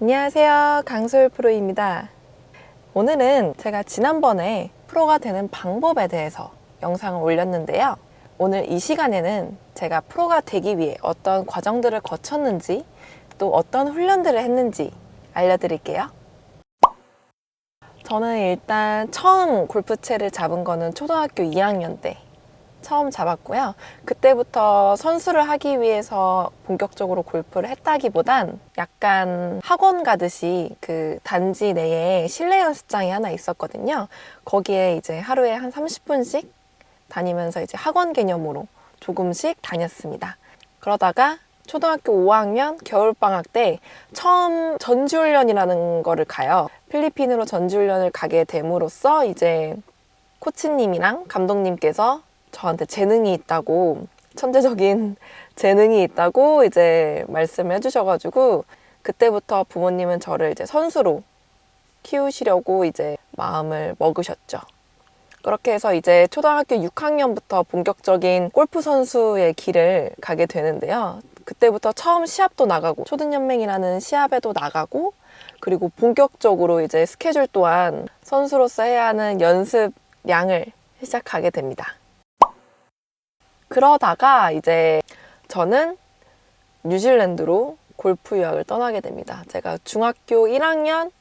안녕하세요, 강소율 프로입니다. 오늘은 제가 지난번에 프로가 되는 방법에 대해서 영상을 올렸는데요. 오늘 이 시간에는 제가 프로가 되기 위해 어떤 과정들을 거쳤는지 또 어떤 훈련들을 했는지 알려드릴게요. 저는 일단 처음 골프채를 잡은 거는 초등학교 2학년 때 처음 잡았고요. 그때부터 선수를 하기 위해서 본격적으로 골프를 했다기보단 약간 학원 가듯이 그 단지 내에 실내 연습장이 하나 있었거든요. 거기에 이제 하루에 한 30분씩 다니면서 이제 학원 개념으로 조금씩 다녔습니다. 그러다가 초등학교 5학년 겨울방학 때 처음 전지훈련이라는 거를 가요. 필리핀으로 전지훈련을 가게 됨으로써 이제 코치님이랑 감독님께서 저한테 재능이 있다고, 천재적인 재능이 있다고 이제 말씀을 해주셔가지고 그때부터 부모님은 저를 이제 선수로 키우시려고 이제 마음을 먹으셨죠. 그렇게 해서 이제 초등학교 6학년부터 본격적인 골프 선수의 길을 가게 되는데요. 그때부터 처음 시합도 나가고 초등연맹이라는 시합에도 나가고 그리고 본격적으로 이제 스케줄 또한 선수로서 해야 하는 연습량을 시작하게 됩니다. 그러다가 이제 저는 뉴질랜드로 골프 유학을 떠나게 됩니다. 제가 중학교 1학년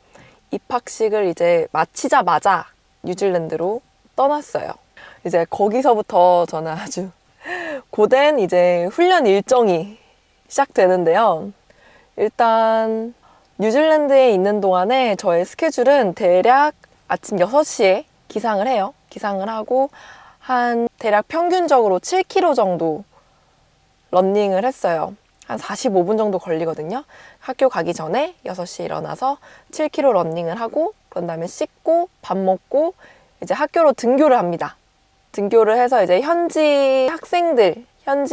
입학식을 이제 마치자마자 뉴질랜드로 떠났어요. 이제 거기서부터 저는 아주 고된 이제 훈련 일정이 시작되는데요. 일단 뉴질랜드에 있는 동안에 저의 스케줄은 대략 아침 6시에 기상을 해요. 기상을 하고 한 대략 평균적으로 7km 정도 러닝을 했어요. 한 45분 정도 걸리거든요. 학교 가기 전에 6시에 일어나서 7km 러닝을 하고 그런 다음에 씻고 밥 먹고 이제 학교로 등교를 합니다. 등교를 해서 이제 현지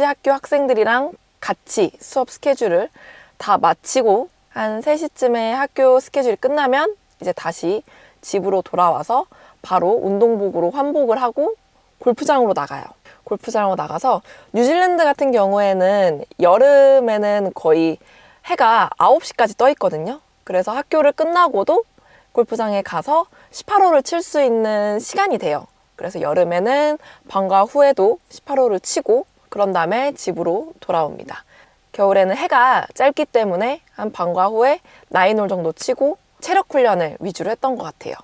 학교 학생들이랑 같이 수업 스케줄을 다 마치고 한 3시쯤에 학교 스케줄이 끝나면 이제 다시 집으로 돌아와서 바로 운동복으로 환복을 하고 골프장으로 나가요. 골프장으로 나가서 뉴질랜드 같은 경우에는 여름에는 거의 해가 9시까지 떠 있거든요. 그래서 학교를 끝나고도 골프장에 가서 18홀을 칠 수 있는 시간이 돼요. 그래서 여름에는 방과 후에도 18홀을 치고 그런 다음에 집으로 돌아옵니다. 겨울에는 해가 짧기 때문에 한 방과 후에 9홀 정도 치고 체력 훈련을 위주로 했던 것 같아요.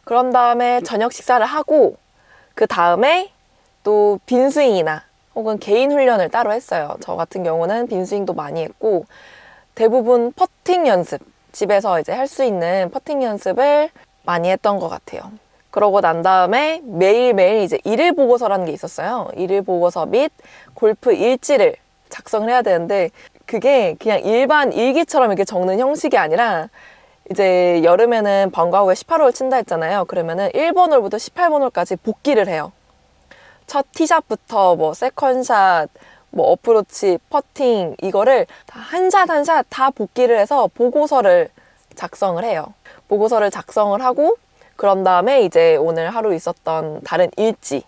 그런 다음에 저녁 식사를 하고 그 다음에 또 빈스윙이나 혹은 개인 훈련을 따로 했어요. 저 같은 경우는 빈스윙도 많이 했고 대부분 퍼팅 연습, 집에서 이제 할 수 있는 퍼팅 연습을 많이 했던 것 같아요. 그러고 난 다음에 매일매일 이제 일일 보고서라는 게 있었어요. 일일 보고서 및 골프 일지를 작성을 해야 되는데 그게 그냥 일반 일기처럼 이렇게 적는 형식이 아니라 이제 여름에는 방과 후에 18홀 친다 했잖아요. 그러면은 1번 홀부터 18번 홀까지 복기를 해요. 첫 티샷부터 뭐 세컨샷, 뭐 어프로치, 퍼팅 이거를 한 샷 한 샷 다 복기를 해서 보고서를 작성을 해요. 보고서를 작성을 하고 그런 다음에 이제 오늘 하루 있었던 다른 일지,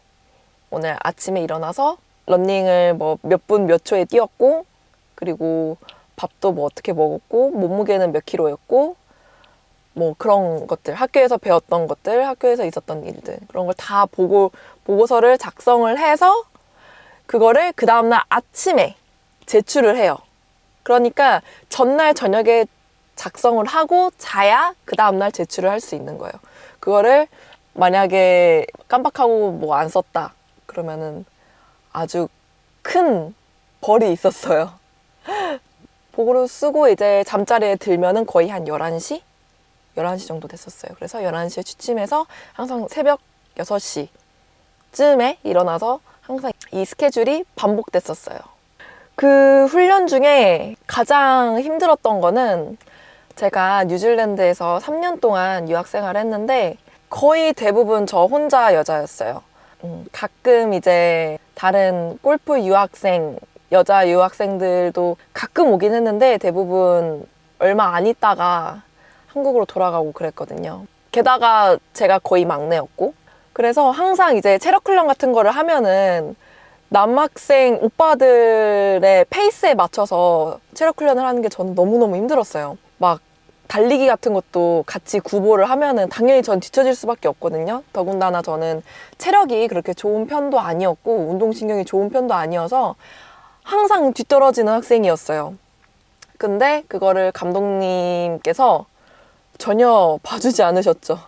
오늘 아침에 일어나서 러닝을 뭐 몇 분 몇 초에 뛰었고 그리고 밥도 뭐 어떻게 먹었고 몸무게는 몇 킬로였고 뭐 그런 것들, 학교에서 배웠던 것들, 학교에서 있었던 일들 그런 걸 다 보고서를 작성을 해서 그거를 그 다음날 아침에 제출을 해요. 그러니까 전날 저녁에 작성을 하고 자야 그 다음날 제출을 할 수 있는 거예요. 그거를 만약에 깜빡하고 뭐 안 썼다 그러면은 아주 큰 벌이 있었어요. 보고를 쓰고 이제 잠자리에 들면은 거의 한 11시 정도 됐었어요. 그래서 11시에 취침해서 항상 새벽 6시쯤에 일어나서 항상 이 스케줄이 반복됐었어요. 그 훈련 중에 가장 힘들었던 거는 제가 뉴질랜드에서 3년 동안 유학생활을 했는데 거의 대부분 저 혼자 여자였어요. 가끔 이제 다른 골프 유학생, 여자 유학생들도 가끔 오긴 했는데 대부분 얼마 안 있다가 한국으로 돌아가고 그랬거든요. 게다가 제가 거의 막내였고 그래서 항상 이제 체력 훈련 같은 거를 하면은 남학생 오빠들의 페이스에 맞춰서 체력 훈련을 하는 게 저는 너무너무 힘들었어요. 막 달리기 같은 것도 같이 구보를 하면은 당연히 전 뒤처질 수밖에 없거든요. 더군다나 저는 체력이 그렇게 좋은 편도 아니었고 운동신경이 좋은 편도 아니어서 항상 뒤떨어지는 학생이었어요. 근데 그거를 감독님께서 전혀 봐주지 않으셨죠.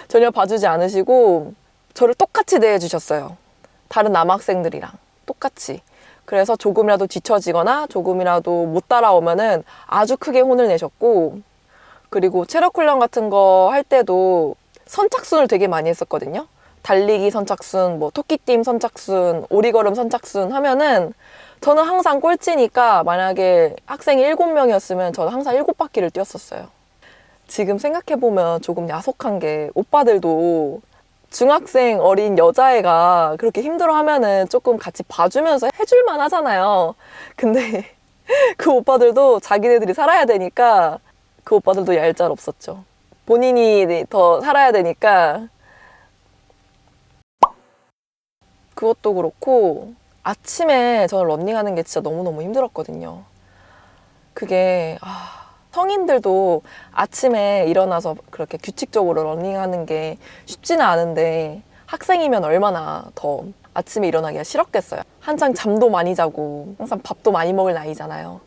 전혀 봐주지 않으시고 저를 똑같이 대해주셨어요. 다른 남학생들이랑 똑같이. 그래서 조금이라도 뒤처지거나 조금이라도 못 따라오면은 아주 크게 혼을 내셨고, 그리고 체력 훈련 같은 거 할 때도 선착순을 되게 많이 했었거든요. 달리기 선착순, 뭐 토끼띠 선착순, 오리걸음 선착순 하면은 저는 항상 꼴찌니까 만약에 학생이 7명이었으면 저는 항상 7바퀴를 뛰었었어요. 지금 생각해보면 조금 야속한 게 오빠들도 중학생 어린 여자애가 그렇게 힘들어하면은 조금 같이 봐주면서 해줄만 하잖아요. 근데 그 오빠들도 자기네들이 살아야 되니까 그 오빠들도 얄짤 없었죠. 본인이 더 살아야 되니까. 그것도 그렇고 아침에 저는 러닝하는 게 진짜 너무너무 힘들었거든요. 그게 성인들도 아침에 일어나서 그렇게 규칙적으로 러닝하는 게 쉽지는 않은데 학생이면 얼마나 더 아침에 일어나기가 싫었겠어요. 한창 잠도 많이 자고 항상 밥도 많이 먹을 나이잖아요.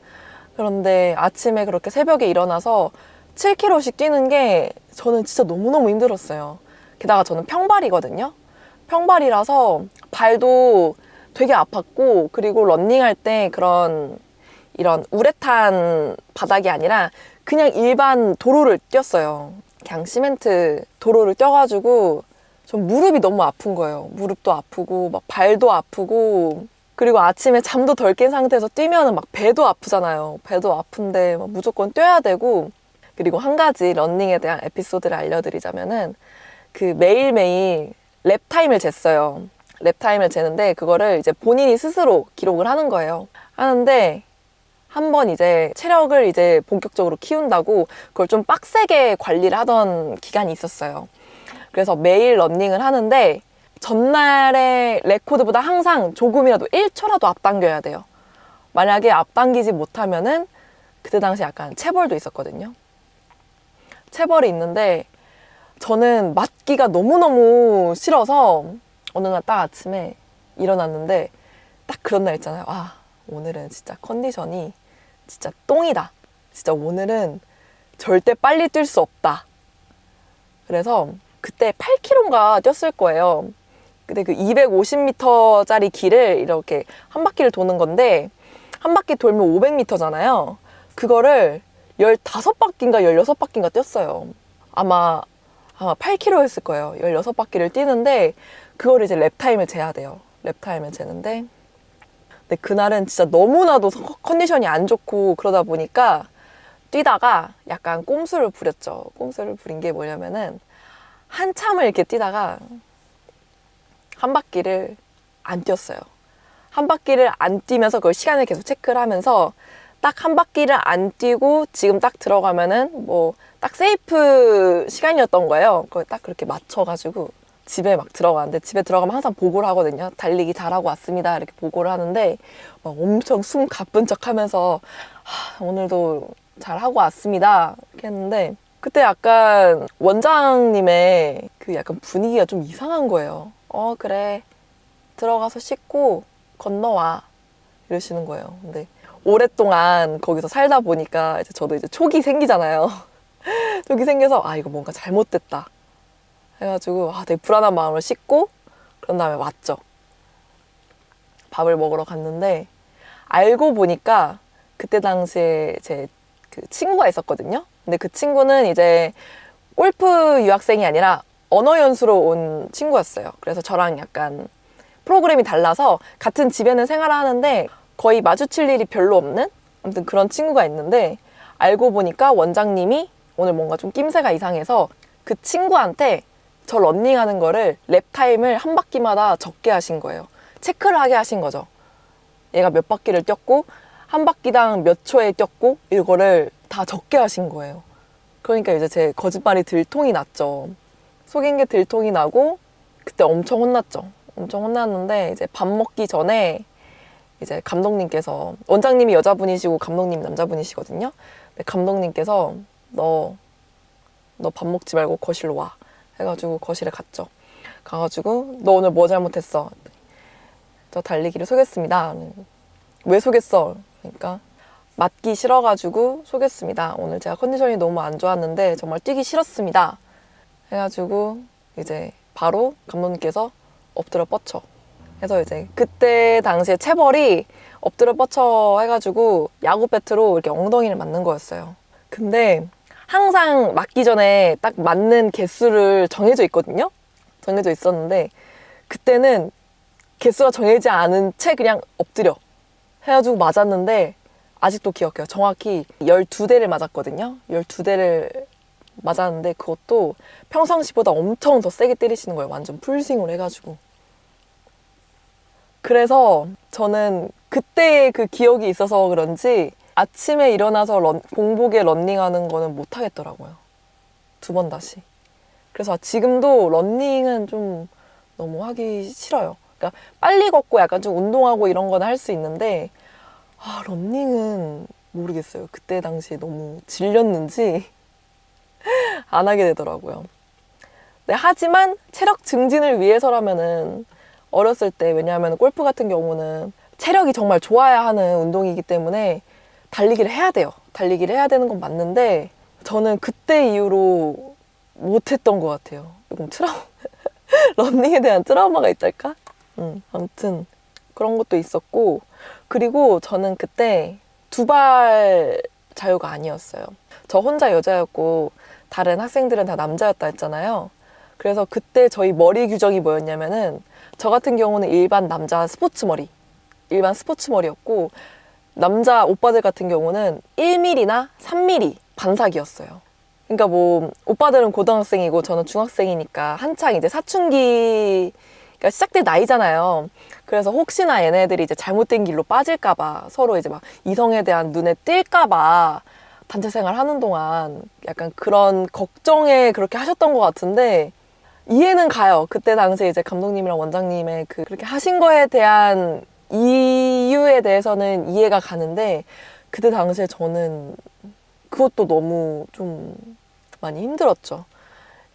그런데 아침에 그렇게 새벽에 일어나서 7km씩 뛰는 게 저는 진짜 너무너무 힘들었어요. 게다가 저는 평발이거든요. 평발이라서 발도 되게 아팠고, 그리고 러닝할 때 이런 우레탄 바닥이 아니라 그냥 일반 도로를 뛰었어요. 그냥 시멘트 도로를 뛰어가지고 좀 무릎이 너무 아픈 거예요. 무릎도 아프고 막 발도 아프고, 그리고 아침에 잠도 덜 깬 상태에서 뛰면은 막 배도 아프잖아요. 배도 아픈데 막 무조건 뛰어야 되고. 그리고 한 가지 러닝에 대한 에피소드를 알려드리자면은 그 매일매일 랩 타임을 쟀어요. 랩 타임을 재는데 그거를 이제 본인이 스스로 기록을 하는 거예요. 하는데 한 번 이제 체력을 이제 본격적으로 키운다고 그걸 좀 빡세게 관리를 하던 기간이 있었어요. 그래서 매일 러닝을 하는데 전날의 레코드보다 항상 조금이라도 1초라도 앞당겨야 돼요. 만약에 앞당기지 못하면은 그때 당시 약간 체벌도 있었거든요. 체벌이 있는데 저는 맞기가 너무너무 싫어서 어느 날 딱 아침에 일어났는데 딱 그런 날 있잖아요. 오늘은 진짜 컨디션이 진짜 똥이다. 진짜 오늘은 절대 빨리 뛸 수 없다. 그래서 그때 8km인가 뛰었을 거예요. 근데 그 250m짜리 길을 이렇게 한 바퀴를 도는 건데 한 바퀴 돌면 500m잖아요. 그거를 15바퀴인가 16바퀴인가 뛰었어요. 아마 8km였을 거예요. 16바퀴를 뛰는데 그걸 이제 랩타임을 재야 돼요. 랩타임을 재는데 근데 그날은 진짜 너무나도 컨디션이 안 좋고 그러다 보니까 뛰다가 약간 꼼수를 부렸죠. 꼼수를 부린 게 뭐냐면은 한참을 이렇게 뛰다가 한 바퀴를 안 뛰었어요. 한 바퀴를 안 뛰면서 그걸 시간을 계속 체크를 하면서 딱 한 바퀴를 안 뛰고 지금 딱 들어가면은 뭐 딱 세이프 시간이었던 거예요. 그걸 딱 그렇게 맞춰가지고 집에 막 들어가는데 집에 들어가면 항상 보고를 하거든요. 달리기 잘하고 왔습니다. 이렇게 보고를 하는데 막 엄청 숨 가쁜 척 하면서 오늘도 잘하고 왔습니다. 이렇게 했는데 그때 약간 원장님의 그 약간 분위기가 좀 이상한 거예요. 그래. 들어가서 씻고 건너와. 이러시는 거예요. 근데 오랫동안 거기서 살다 보니까 이제 저도 이제 촉이 생기잖아요. 촉이 생겨서 이거 뭔가 잘못됐다 해가지고 되게 불안한 마음을 씻고 그런 다음에 왔죠. 밥을 먹으러 갔는데 알고 보니까 그때 당시에 제 그 친구가 있었거든요. 근데 그 친구는 이제 골프 유학생이 아니라 언어 연수로 온 친구였어요. 그래서 저랑 약간 프로그램이 달라서 같은 집에는 생활하는데 거의 마주칠 일이 별로 없는 아무튼 그런 친구가 있는데 알고 보니까 원장님이 오늘 뭔가 좀 낌새가 이상해서 그 친구한테 저 러닝하는 거를 랩타임을 한 바퀴마다 적게 하신 거예요. 체크를 하게 하신 거죠. 얘가 몇 바퀴를 뛰었고 한 바퀴당 몇 초에 뛰었고 이거를 다 적게 하신 거예요. 그러니까 이제 제 거짓말이 들통이 났죠. 속인 게 들통이 나고 그때 엄청 혼났죠. 엄청 혼났는데 이제 밥 먹기 전에 이제 감독님께서 원장님이 여자분이시고 감독님이 남자분이시거든요. 근데 감독님께서 너 밥 먹지 말고 거실로 와. 해가지고 거실에 갔죠. 가가지고 너 오늘 뭐 잘못했어? 저 달리기를 속였습니다. 왜 속였어? 그러니까 맞기 싫어가지고 속였습니다. 오늘 제가 컨디션이 너무 안 좋았는데 정말 뛰기 싫었습니다. 해가지고 이제 바로 감독님께서 엎드려 뻗쳐. 그래서 이제 그때 당시에 체벌이 엎드려 뻗쳐 해가지고 야구 배트로 이렇게 엉덩이를 맞는 거였어요. 근데 항상 맞기 전에 딱 맞는 개수를 정해져 있거든요. 정해져 있었는데 그때는 개수가 정해지지 않은 채 그냥 엎드려 해가지고 맞았는데 아직도 기억해요. 정확히 12대를 맞았거든요. 12대를 맞았는데 그것도 평상시보다 엄청 더 세게 때리시는 거예요. 완전 풀스윙을 해가지고. 그래서 저는 그때의 그 기억이 있어서 그런지 아침에 일어나서 공복에 런닝하는 거는 못 하겠더라고요. 2번 다시. 그래서 지금도 런닝은 좀 너무 하기 싫어요. 그러니까 빨리 걷고 약간 좀 운동하고 이런 거는 할 수 있는데 런닝은 모르겠어요. 그때 당시에 너무 질렸는지 안 하게 되더라고요. 네, 하지만 체력 증진을 위해서라면은 어렸을 때 왜냐하면 골프 같은 경우는 체력이 정말 좋아야 하는 운동이기 때문에 달리기를 해야 돼요. 달리기를 해야 되는 건 맞는데 저는 그때 이후로 못했던 것 같아요. 조금 런닝에 대한 트라우마가 있달까? 아무튼 그런 것도 있었고 그리고 저는 그때 두발 자유가 아니었어요. 저 혼자 여자였고 다른 학생들은 다 남자였다 했잖아요. 그래서 그때 저희 머리 규정이 뭐였냐면은 저 같은 경우는 일반 남자 스포츠 머리였고 남자 오빠들 같은 경우는 1mm나 3mm 반삭이었어요. 그러니까 뭐 오빠들은 고등학생이고 저는 중학생이니까 한창 이제 사춘기가 시작될 나이잖아요. 그래서 혹시나 얘네들이 이제 잘못된 길로 빠질까봐 서로 이제 막 이성에 대한 눈에 띌까봐 단체 생활 하는 동안 약간 그런 걱정에 그렇게 하셨던 것 같은데 이해는 가요. 그때 당시에 이제 감독님이랑 원장님의 그렇게 하신 거에 대한 이유에 대해서는 이해가 가는데 그때 당시에 저는 그것도 너무 좀 많이 힘들었죠.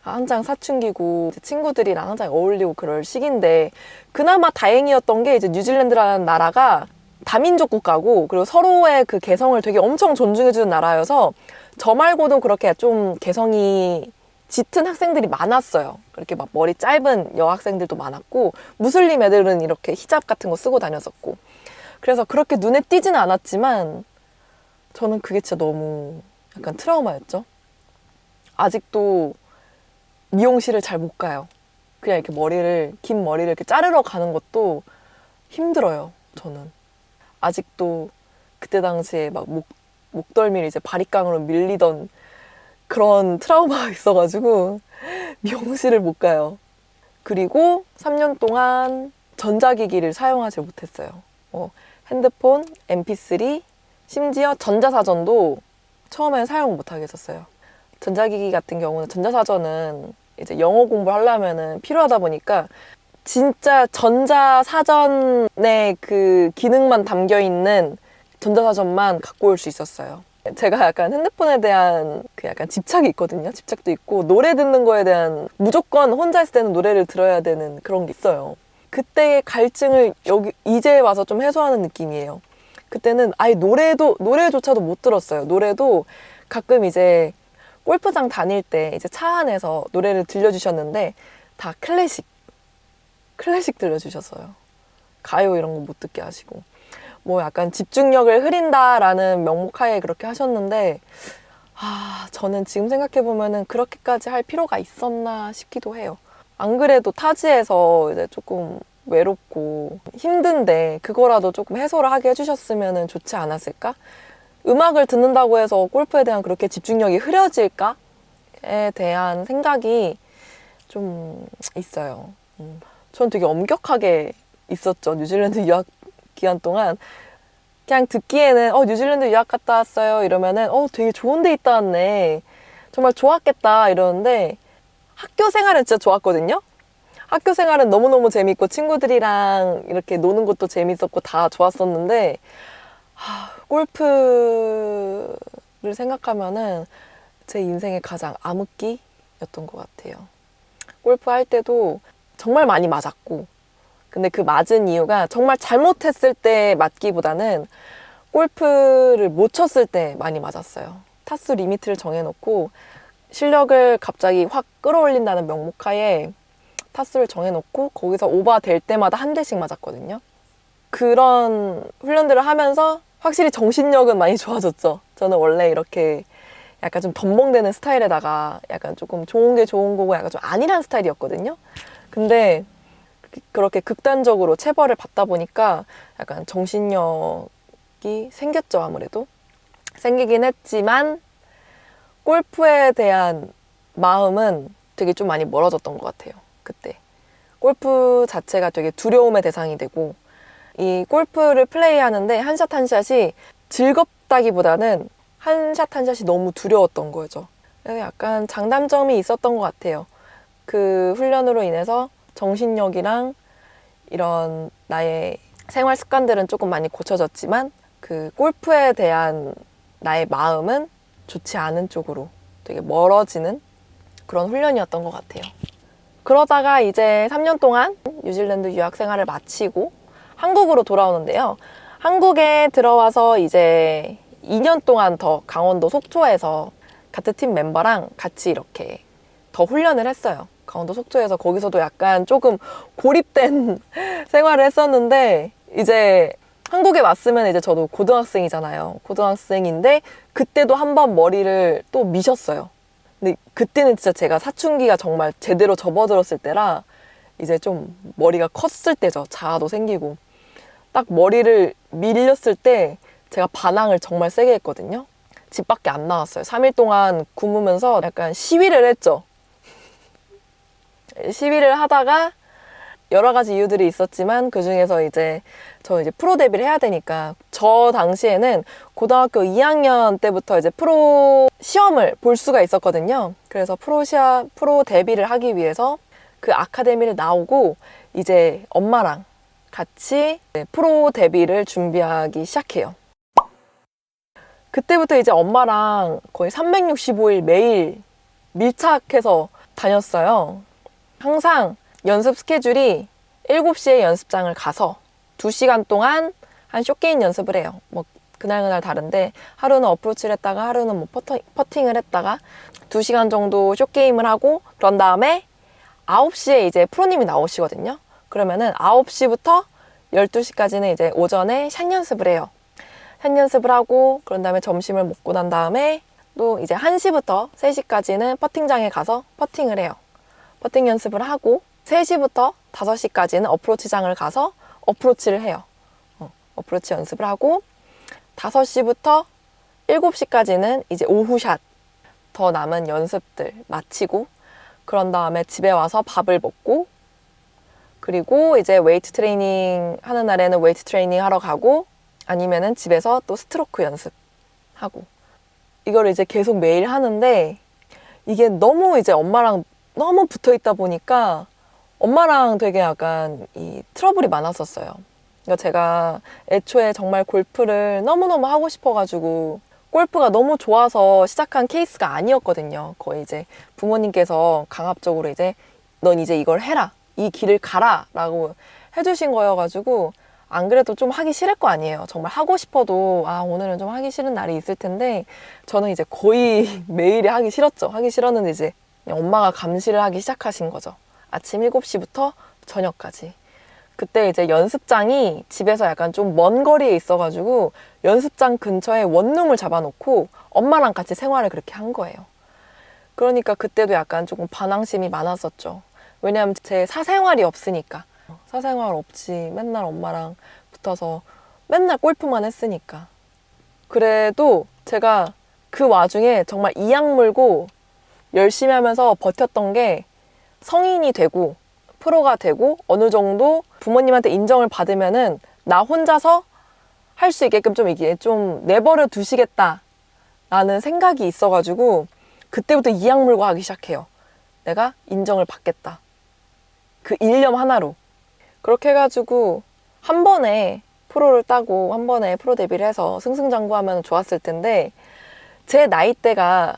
한창 사춘기고 친구들이랑 항상 어울리고 그럴 시기인데 그나마 다행이었던 게 이제 뉴질랜드라는 나라가 다민족 국가고 그리고 서로의 그 개성을 되게 엄청 존중해주는 나라여서 저 말고도 그렇게 좀 개성이 짙은 학생들이 많았어요. 그렇게 막 머리 짧은 여학생들도 많았고 무슬림 애들은 이렇게 히잡 같은 거 쓰고 다녔었고 그래서 그렇게 눈에 띄지는 않았지만 저는 그게 진짜 너무 약간 트라우마였죠. 아직도 미용실을 잘 못 가요. 그냥 이렇게 긴 머리를 이렇게 자르러 가는 것도 힘들어요, 저는. 아직도 그때 당시에 막 목덜미를 이제 바리깡으로 밀리던 그런 트라우마가 있어가지고 미용실을 못 가요. 그리고 3년 동안 전자기기를 사용하지 못했어요. 핸드폰, mp3, 심지어 전자사전도 처음엔 사용 못하게 했었어요. 전자기기 같은 경우는 전자사전은 이제 영어 공부를 하려면은 필요하다 보니까 진짜 전자사전의 그 기능만 담겨 있는 전자사전만 갖고 올 수 있었어요. 제가 약간 핸드폰에 대한 그 약간 집착이 있거든요. 집착도 있고 노래 듣는 거에 대한 무조건 혼자 있을 때는 노래를 들어야 되는 그런 게 있어요. 그때의 갈증을 이제 와서 좀 해소하는 느낌이에요. 그때는 아예 노래조차도 못 들었어요. 노래도 가끔 이제 골프장 다닐 때 이제 차 안에서 노래를 들려주셨는데 다 클래식 들려주셨어요. 가요 이런 거 못 듣게 하시고 뭐 약간 집중력을 흐린다라는 명목하에 그렇게 하셨는데 저는 지금 생각해보면은 그렇게까지 할 필요가 있었나 싶기도 해요. 안 그래도 타지에서 이제 조금 외롭고 힘든데 그거라도 조금 해소를 하게 해주셨으면 좋지 않았을까? 음악을 듣는다고 해서 골프에 대한 그렇게 집중력이 흐려질까에 대한 생각이 좀 있어요. 전 되게 엄격하게 있었죠. 뉴질랜드 유학 기간 동안 그냥 듣기에는 뉴질랜드 유학 갔다 왔어요 이러면은 되게 좋은 데 있다 왔네 정말 좋았겠다 이러는데 학교 생활은 진짜 좋았거든요. 학교 생활은 너무너무 재밌고 친구들이랑 이렇게 노는 것도 재밌었고 다 좋았었는데 골프를 생각하면은 제 인생의 가장 암흑기였던 것 같아요. 골프 할 때도 정말 많이 맞았고, 근데 그 맞은 이유가 정말 잘못했을 때 맞기보다는 골프를 못 쳤을 때 많이 맞았어요. 타수 리미트를 정해놓고 실력을 갑자기 확 끌어올린다는 명목하에 타수를 정해놓고 거기서 오버될 때마다 한 대씩 맞았거든요. 그런 훈련들을 하면서 확실히 정신력은 많이 좋아졌죠. 저는 원래 이렇게 약간 좀 덤벙대는 스타일에다가 약간 조금 좋은 게 좋은 거고 약간 좀 안일한 스타일이었거든요. 근데 그렇게 극단적으로 체벌을 받다 보니까 약간 정신력이 생겼죠. 아무래도 생기긴 했지만 골프에 대한 마음은 되게 좀 많이 멀어졌던 것 같아요. 그때 골프 자체가 되게 두려움의 대상이 되고, 이 골프를 플레이하는데 한 샷 한 샷이 즐겁다기보다는 한 샷 한 샷이 너무 두려웠던 거죠. 그래서 약간 장단점이 있었던 것 같아요. 그 훈련으로 인해서 정신력이랑 이런 나의 생활 습관들은 조금 많이 고쳐졌지만 그 골프에 대한 나의 마음은 좋지 않은 쪽으로 되게 멀어지는 그런 훈련이었던 것 같아요. 그러다가 이제 3년 동안 뉴질랜드 유학 생활을 마치고 한국으로 돌아오는데요. 한국에 들어와서 이제 2년 동안 더 강원도 속초에서 같은 팀 멤버랑 같이 이렇게 더 훈련을 했어요. 강원도 속초에서 거기서도 약간 조금 고립된 생활을 했었는데, 이제 한국에 왔으면 이제 저도 고등학생이잖아요. 고등학생인데 그때도 한 번 머리를 또 미셨어요. 근데 그때는 진짜 제가 사춘기가 정말 제대로 접어들었을 때라 이제 좀 머리가 컸을 때죠. 자아도 생기고. 딱 머리를 밀렸을 때 제가 반항을 정말 세게 했거든요. 집 밖에 안 나왔어요. 3일 동안 굶으면서 약간 시위를 했죠. 시위를 하다가 여러 가지 이유들이 있었지만 그 중에서 이제 저 이제 프로 데뷔를 해야 되니까, 저 당시에는 고등학교 2학년 때부터 이제 프로 시험을 볼 수가 있었거든요. 그래서 프로 데뷔를 하기 위해서 그 아카데미를 나오고 이제 엄마랑 같이 프로 데뷔를 준비하기 시작해요. 그때부터 이제 엄마랑 거의 365일 매일 밀착해서 다녔어요. 항상 연습 스케줄이 7시에 연습장을 가서 2시간 동안 한 숏게임 연습을 해요. 뭐 그날 다른데 하루는 어프로치를 했다가 하루는 뭐 퍼팅을 했다가 2시간 정도 숏게임을 하고, 그런 다음에 9시에 이제 프로님이 나오시거든요. 그러면은 9시부터 12시까지는 이제 오전에 샷 연습을 해요. 샷 연습을 하고 그런 다음에 점심을 먹고 난 다음에 또 이제 1시부터 3시까지는 퍼팅장에 가서 퍼팅을 해요. 퍼팅 연습을 하고 3시부터 5시까지는 어프로치장을 가서 어프로치를 해요. 어프로치 연습을 하고 5시부터 7시까지는 이제 오후샷 더 남은 연습들 마치고, 그런 다음에 집에 와서 밥을 먹고, 그리고 이제 웨이트 트레이닝 하는 날에는 웨이트 트레이닝 하러 가고, 아니면은 집에서 또 스트로크 연습하고, 이걸 이제 계속 매일 하는데 이게 너무 이제 엄마랑 너무 붙어 있다 보니까 엄마랑 되게 약간 이 트러블이 많았었어요. 그러니까 제가 애초에 정말 골프를 너무너무 하고 싶어가지고 골프가 너무 좋아서 시작한 케이스가 아니었거든요. 거의 이제 부모님께서 강압적으로 이제 넌 이제 이걸 해라, 이 길을 가라 라고 해주신 거여가지고 안 그래도 좀 하기 싫을 거 아니에요. 정말 하고 싶어도 오늘은 좀 하기 싫은 날이 있을 텐데 저는 이제 거의 매일이 하기 싫었죠. 하기 싫었는데 이제 엄마가 감시를 하기 시작하신 거죠. 아침 7시부터 저녁까지. 그때 이제 연습장이 집에서 약간 좀 먼 거리에 있어가지고 연습장 근처에 원룸을 잡아놓고 엄마랑 같이 생활을 그렇게 한 거예요. 그러니까 그때도 약간 조금 반항심이 많았었죠. 왜냐하면 제 사생활이 없으니까. 사생활 없이 맨날 엄마랑 붙어서 맨날 골프만 했으니까. 그래도 제가 그 와중에 정말 이악 물고 열심히 하면서 버텼던 게, 성인이 되고 프로가 되고 어느 정도 부모님한테 인정을 받으면은 나 혼자서 할 수 있게끔 좀 이게 좀 내버려 두시겠다 라는 생각이 있어가지고 그때부터 이악 물고 하기 시작해요. 내가 인정을 받겠다. 그 일념 하나로. 그렇게 해가지고 한 번에 프로를 따고 한 번에 프로 데뷔를 해서 승승장구하면 좋았을 텐데, 제 나이대가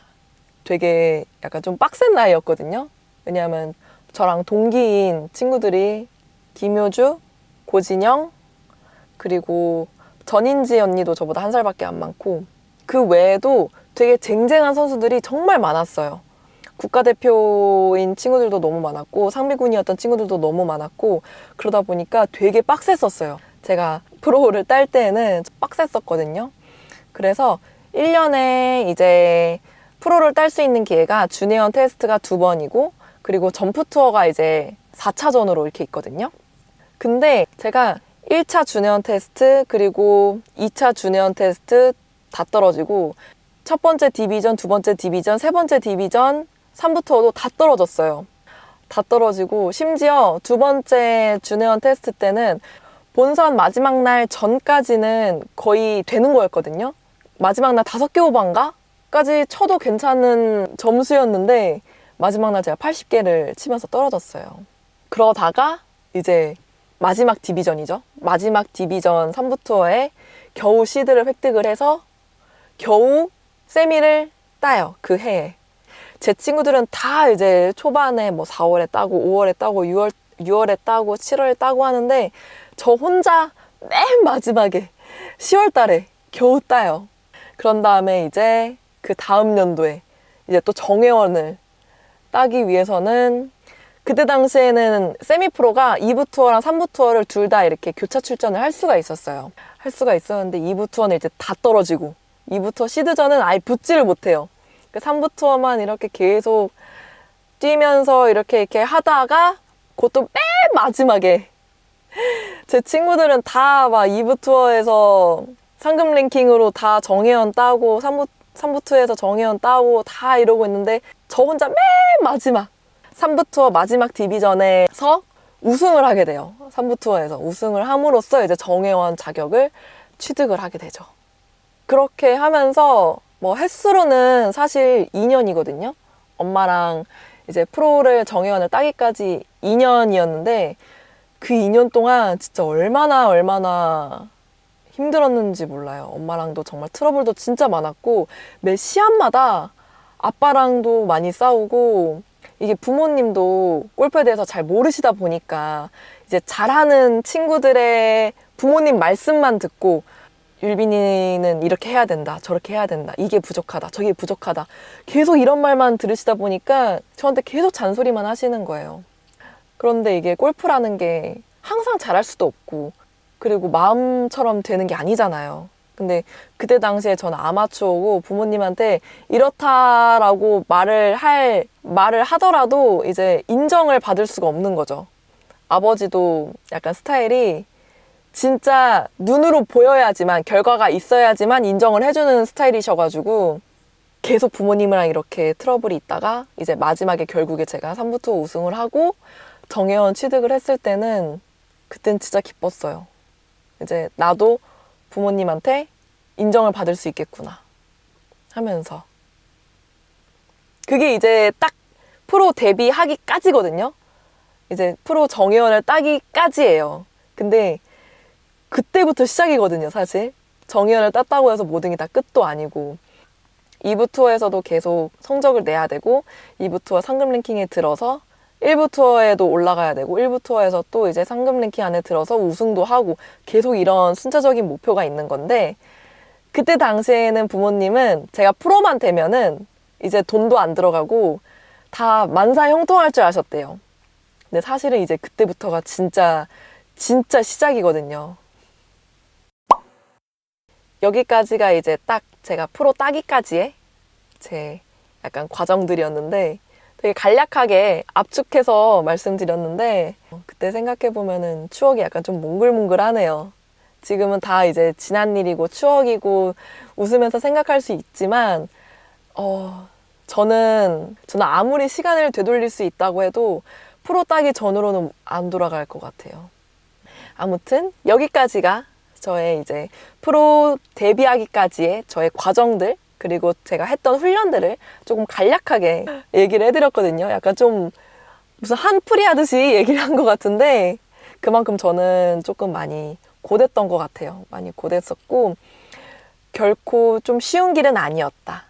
되게 약간 좀 빡센 나이였거든요. 왜냐하면 저랑 동기인 친구들이 김효주, 고진영, 그리고 전인지 언니도 저보다 한 살밖에 안 많고 그 외에도 되게 쟁쟁한 선수들이 정말 많았어요. 국가대표인 친구들도 너무 많았고 상비군이었던 친구들도 너무 많았고 그러다 보니까 되게 빡셌었어요. 제가 프로를 딸 때는 빡셌었거든요. 그래서 1년에 이제 프로를 딸 수 있는 기회가 주니어 테스트가 2번이고 그리고 점프 투어가 이제 4차전으로 이렇게 있거든요. 근데 제가 1차 주니어 테스트 그리고 2차 주니어 테스트 다 떨어지고 첫 번째 디비전, 두 번째 디비전, 세 번째 디비전, 3부 투어도 다 떨어졌어요. 다 떨어지고 심지어 두 번째 주니어 테스트 때는 본선 마지막 날 전까지는 거의 되는 거였거든요. 마지막 날 5개 오버인가? 까지 쳐도 괜찮은 점수였는데 마지막 날 제가 80개를 치면서 떨어졌어요. 그러다가 이제 마지막 디비전이죠. 마지막 디비전 3부 투어에 겨우 시드를 획득을 해서 겨우 세미를 따요. 그 해에. 제 친구들은 다 이제 초반에 뭐 4월에 따고 5월에 따고 6월에 따고 7월에 따고 하는데 저 혼자 맨 마지막에 10월 달에 겨우 따요. 그런 다음에 이제 그 다음 연도에 이제 또 정회원을 따기 위해서는 그때 당시에는 세미프로가 2부 투어랑 3부 투어를 둘 다 이렇게 교차 출전을 할 수가 있었어요. 할 수가 있었는데 2부 투어는 이제 다 떨어지고 2부 투어 시드전은 아예 붙지를 못해요. 3부 투어만 이렇게 계속 뛰면서 이렇게 하다가 그것도 맨 마지막에 제 친구들은 다 막 2부 투어에서 상금 랭킹으로 다 정회원 따고 3부 투어에서 정회원 따고 다 이러고 있는데 저 혼자 맨 마지막 3부 투어 마지막 디비전에서 우승을 하게 돼요. 3부 투어에서 우승을 함으로써 이제 정회원 자격을 취득을 하게 되죠. 그렇게 하면서 뭐 횟수로는 사실 2년이거든요. 엄마랑 이제 프로를 정회원을 따기까지 2년이었는데 그 2년 동안 진짜 얼마나 힘들었는지 몰라요. 엄마랑도 정말 트러블도 진짜 많았고 매 시합마다 아빠랑도 많이 싸우고 이게 부모님도 골프에 대해서 잘 모르시다 보니까 이제 잘하는 친구들의 부모님 말씀만 듣고 율빈이는 이렇게 해야 된다, 저렇게 해야 된다, 이게 부족하다, 저게 부족하다 계속 이런 말만 들으시다 보니까 저한테 계속 잔소리만 하시는 거예요. 그런데 이게 골프라는 게 항상 잘할 수도 없고 그리고 마음처럼 되는 게 아니잖아요. 근데 그때 당시에 저는 아마추어고 부모님한테 이렇다라고 말을 하더라도 이제 인정을 받을 수가 없는 거죠. 아버지도 약간 스타일이 진짜 눈으로 보여야지만 결과가 있어야지만 인정을 해주는 스타일이셔가지고 계속 부모님이랑 이렇게 트러블이 있다가 이제 마지막에 결국에 제가 3부 투어 우승을 하고 정회원 취득을 했을 때는 그땐 진짜 기뻤어요. 이제 나도 부모님한테 인정을 받을 수 있겠구나 하면서 그게 이제 딱 프로 데뷔하기까지거든요. 이제 프로 정회원을 따기까지예요. 근데 그때부터 시작이거든요, 사실. 정회원을 땄다고 해서 모든 게 다 끝도 아니고 2부 투어에서도 계속 성적을 내야 되고 2부 투어 상금 랭킹에 들어서 1부 투어에도 올라가야 되고 1부 투어에서 또 이제 상금 랭킹 안에 들어서 우승도 하고 계속 이런 순차적인 목표가 있는 건데 그때 당시에는 부모님은 제가 프로만 되면은 이제 돈도 안 들어가고 다 만사 형통할 줄 아셨대요. 근데 사실은 이제 그때부터가 진짜 시작이거든요. 여기까지가 이제 딱 제가 프로 따기까지의 제 약간 과정들이었는데 되게 간략하게 압축해서 말씀드렸는데 그때 생각해보면은 추억이 약간 좀 몽글몽글하네요. 지금은 다 이제 지난 일이고 추억이고 웃으면서 생각할 수 있지만 저는 아무리 시간을 되돌릴 수 있다고 해도 프로 따기 전으로는 안 돌아갈 것 같아요. 아무튼 여기까지가 저의 이제 프로 데뷔하기까지의 저의 과정들 그리고 제가 했던 훈련들을 조금 간략하게 얘기를 해드렸거든요. 약간 좀 무슨 한풀이 하듯이 얘기를 한 것 같은데 그만큼 저는 조금 많이 고됐던 것 같아요. 많이 고됐었고 결코 좀 쉬운 길은 아니었다.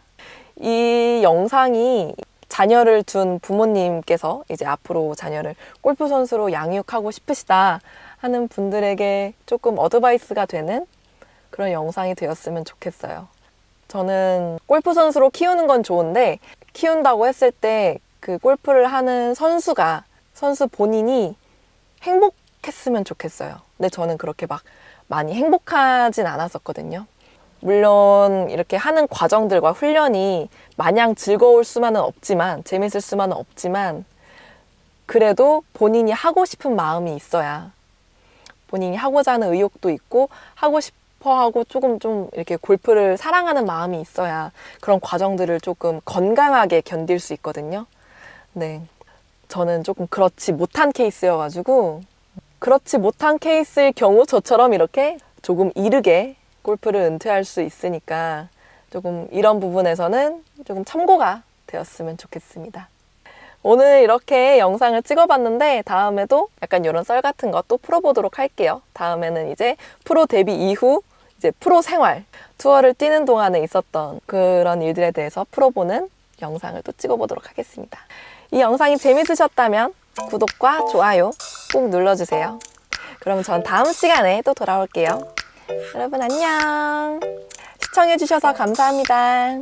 이 영상이 자녀를 둔 부모님께서 이제 앞으로 자녀를 골프 선수로 양육하고 싶으시다 하는 분들에게 조금 어드바이스가 되는 그런 영상이 되었으면 좋겠어요. 저는 골프 선수로 키우는 건 좋은데 키운다고 했을 때 그 골프를 하는 선수 본인이 행복했으면 좋겠어요. 근데 저는 그렇게 막 많이 행복하진 않았었거든요. 물론 이렇게 하는 과정들과 훈련이 마냥 즐거울 수만은 없지만, 재밌을 수만은 없지만, 그래도 본인이 하고 싶은 마음이 있어야, 본인이 하고자 하는 의욕도 있고 하고 싶어하고 조금 좀 이렇게 골프를 사랑하는 마음이 있어야 그런 과정들을 조금 건강하게 견딜 수 있거든요. 네, 저는 조금 그렇지 못한 케이스여가지고, 그렇지 못한 케이스일 경우 저처럼 이렇게 조금 이르게 골프를 은퇴할 수 있으니까 조금 이런 부분에서는 조금 참고가 되었으면 좋겠습니다. 오늘 이렇게 영상을 찍어봤는데 다음에도 약간 이런 썰 같은 거 또 풀어보도록 할게요. 다음에는 이제 프로 데뷔 이후 이제 프로 생활, 투어를 뛰는 동안에 있었던 그런 일들에 대해서 풀어보는 영상을 또 찍어보도록 하겠습니다. 이 영상이 재밌으셨다면 구독과 좋아요 꼭 눌러주세요. 그럼 전 다음 시간에 또 돌아올게요. 여러분 안녕. 시청해주셔서 감사합니다.